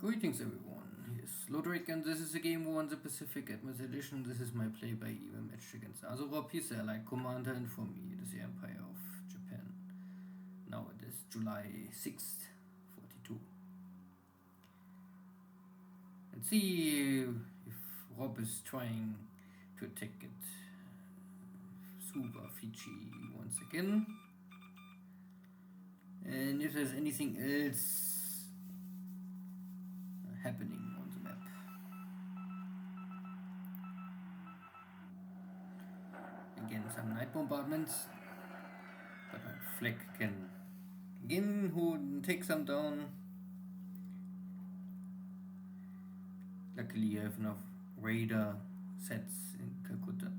Greetings everyone, here's Lodrik and this is a game war on the Pacific Admiral Edition. This is my play-by-ear match against AsuRob. He's the Allied commander and for me it is the Empire of Japan. Now it is July 6th, 42. Let's see if Rob is trying to attack it. Suva Fiji once again. And if there's anything else happening on the map. Again, some night bombardments, but my flag can again take some down. Luckily I have enough radar sets in Calcutta.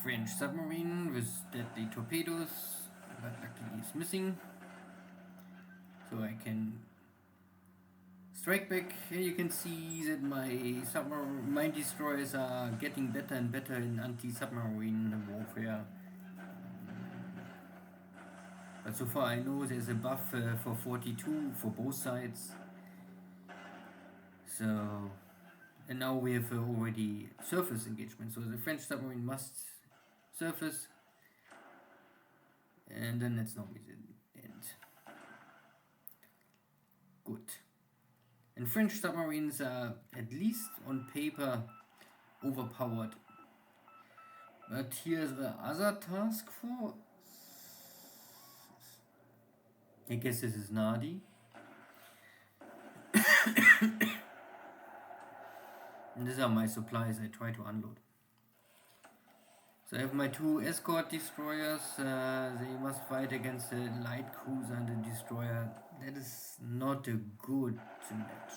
French submarine with deadly torpedoes, but luckily it's missing. So I can strike back. Here you can see that my destroyers are getting better and better in anti-submarine warfare. But so far I know there's a buff for 42 for both sides. So, and now we have already surface engagement, so the French submarine must surface, and then that's normally the end. Good. And French submarines are, at least on paper, overpowered. But here's the other task force. I guess this is Nadi. And these are my supplies I try to unload. So I have my two escort destroyers. They must fight against the light cruiser and the destroyer. That is not a good match.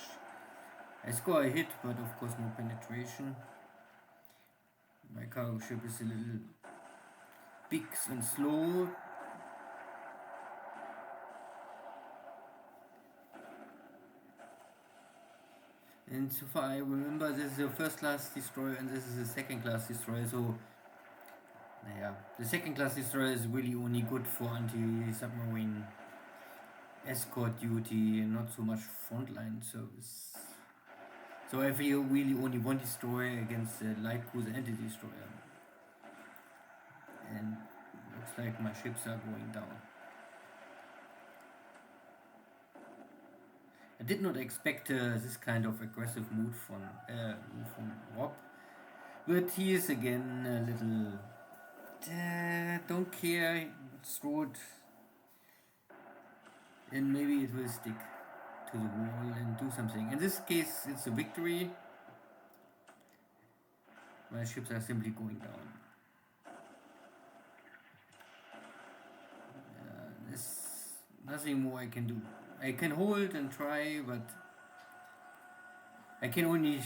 I score a hit, but of course no penetration. My cargo ship is a little big and slow. And so far I remember this is a first class destroyer and this is a second class destroyer, so yeah, the second class destroyer is really only good for anti-submarine escort duty and not so much frontline service. So I have here really only one destroyer against the light cruiser and the destroyer. And looks like my ships are going down. I did not expect this kind of aggressive move from Rob, but he is again a little don't care, throw it, and maybe it will stick to the wall and do something. In this case, it's a victory. My ships are simply going down. There's nothing more I can do. I can hold and try, but I can only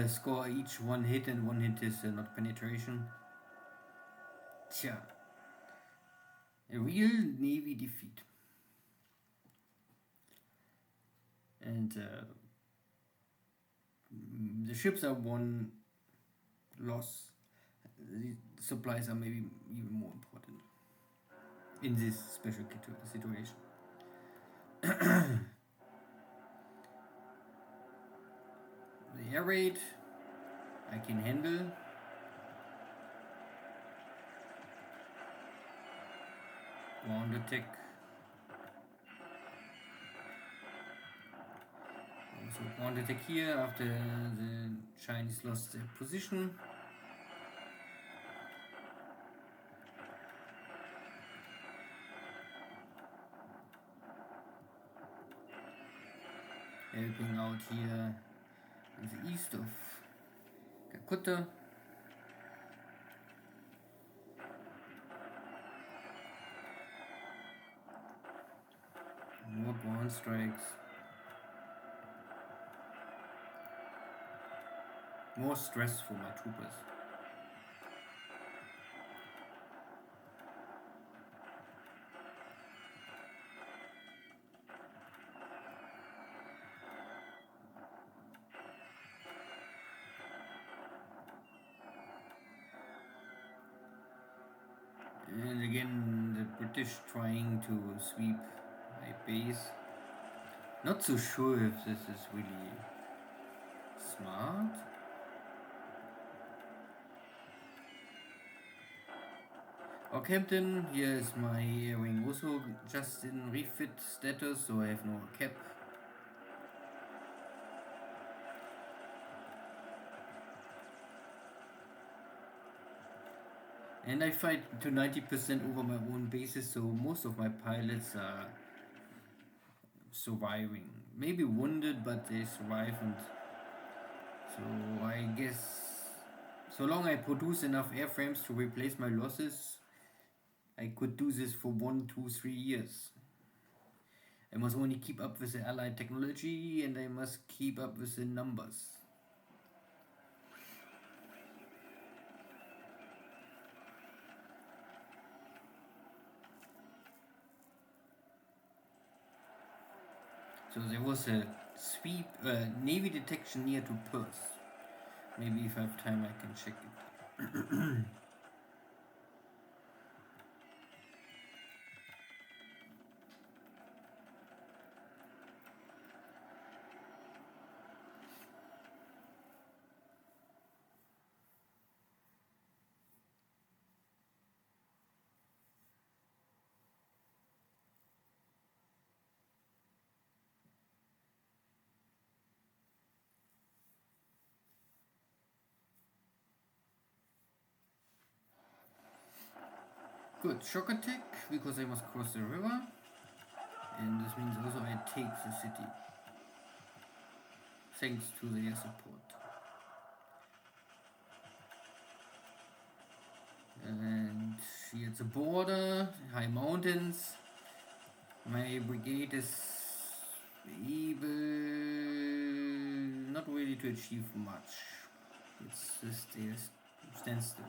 score each one hit, and one hit is not penetration. Tja, a real Navy defeat. And the ships are one loss. The supplies are maybe even more important in this special situation. The air raid I can handle. Ground attack. Also ground attack here after the Chinese lost their position. Helping out here in the east of Calcutta. More ground strikes. More stress for my troopers. British trying to sweep my base. Not so sure if this is really smart. Oh, Captain, here is my wing also just in refit status, so I have no cap. And I fight to 90% over my own bases, so most of my pilots are surviving. Maybe wounded, but they survive, and so I guess so long I produce enough airframes to replace my losses, I could do this for 1, 2, 3 years. I must only keep up with the allied technology, and I must keep up with the numbers. So there was a sweep, navy detection near to Perth. Maybe if I have time I can check it. Good, shock attack, because I must cross the river. And this means also I take the city. Thanks to their support. And here it's a border, high mountains. My brigade is able not really to achieve much. It's just a standstill.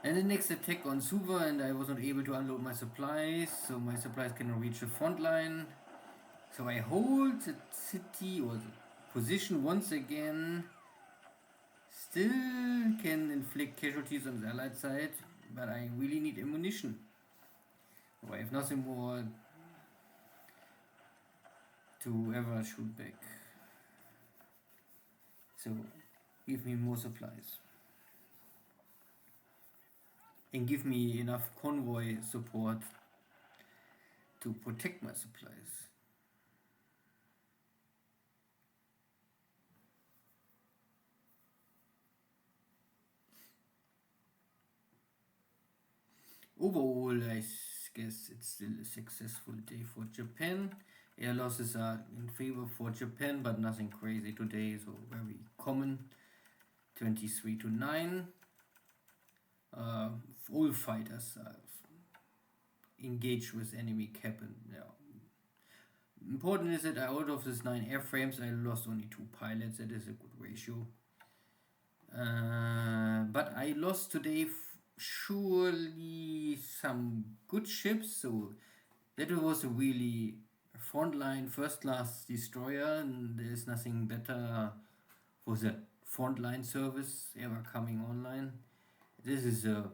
And the next attack on Suva, and I was not able to unload my supplies, so my supplies cannot reach the front line. So I hold the city or the position once again. Still can inflict casualties on the allied side, but I really need ammunition. So I have nothing more to ever shoot back. So give me more supplies. And give me enough convoy support to protect my supplies. Overall, I guess it's still a successful day for Japan. Air losses are in favor for Japan, but nothing crazy today, so very common. 23-9. All fighters are engaged with enemy cap, and important is that out of these 9 airframes I lost only 2 pilots. That is a good ratio. But I lost today surely some good ships, so that was a really frontline first class destroyer, and there's nothing better for the frontline service ever coming online. This is a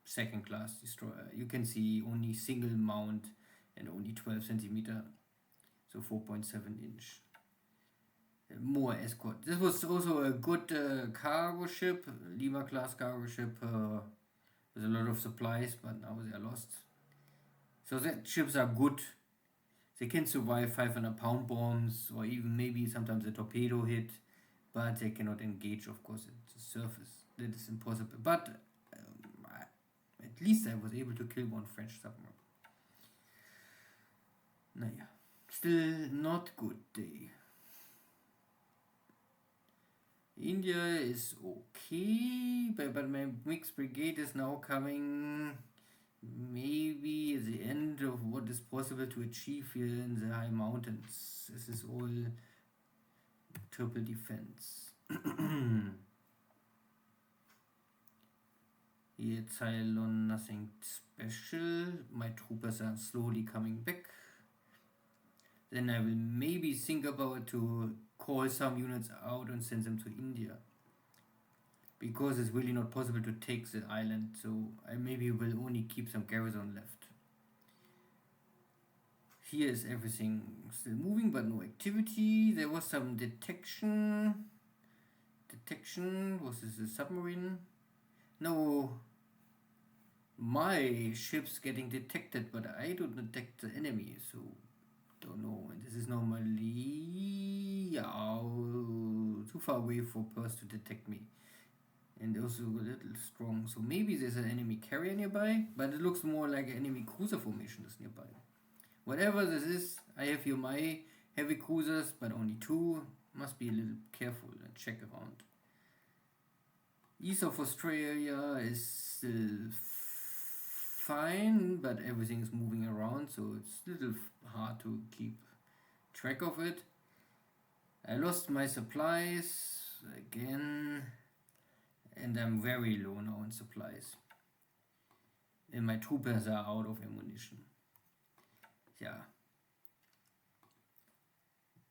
second class destroyer. You can see only single mount and only 12 centimeter, so 4.7 inch. More escort. This was also a good cargo ship, Lima class cargo ship with a lot of supplies, but now they are lost. So that ships are good. They can survive 500 pound bombs or even maybe sometimes a torpedo hit, but they cannot engage, of course, at the surface. That is impossible. But at least I was able to kill 1 French submarine. Naja, still not good day. India is okay, but my mixed brigade is now coming maybe at the end of what is possible to achieve here in the high mountains. This is all triple defense. Here Ceylon, nothing special. My troopers are slowly coming back. Then I will maybe think about to call some units out and send them to India. because it's really not possible to take the island, so I maybe will only keep some garrison left. Here is everything still moving, but no activity. There was some detection. Was this a submarine? No. My ship's getting detected, but I don't detect the enemy, so don't know. And this is normally too far away for Perth to detect me. And also a little strong, so maybe there's an enemy carrier nearby, but it looks more like an enemy cruiser formation is nearby. Whatever this is, I have here my heavy cruisers, but only 2. Must be a little careful and check around. East of Australia is still fine, but everything is moving around, so it's a little hard to keep track of it. I lost my supplies again, and I'm very low now in supplies. And my troopers are out of ammunition. Yeah.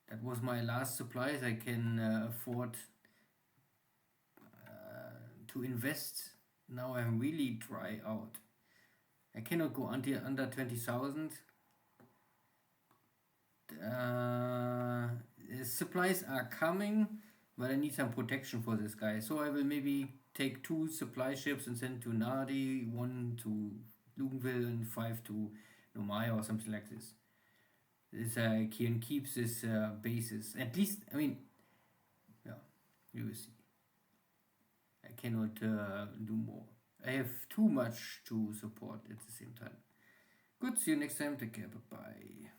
That was my last supplies I can afford to invest. Now I'm really dry out. I cannot go under 20,000. Supplies are coming, but I need some protection for this guy. So I will maybe take 2 supply ships and send to Nadi, 1 to Luganville and 5 to Nomaya or something like this. This can keep this bases. At least, I mean, yeah, you will see. I cannot do more. I have too much to support at the same time. Good, see you next time. Take care. Bye-bye.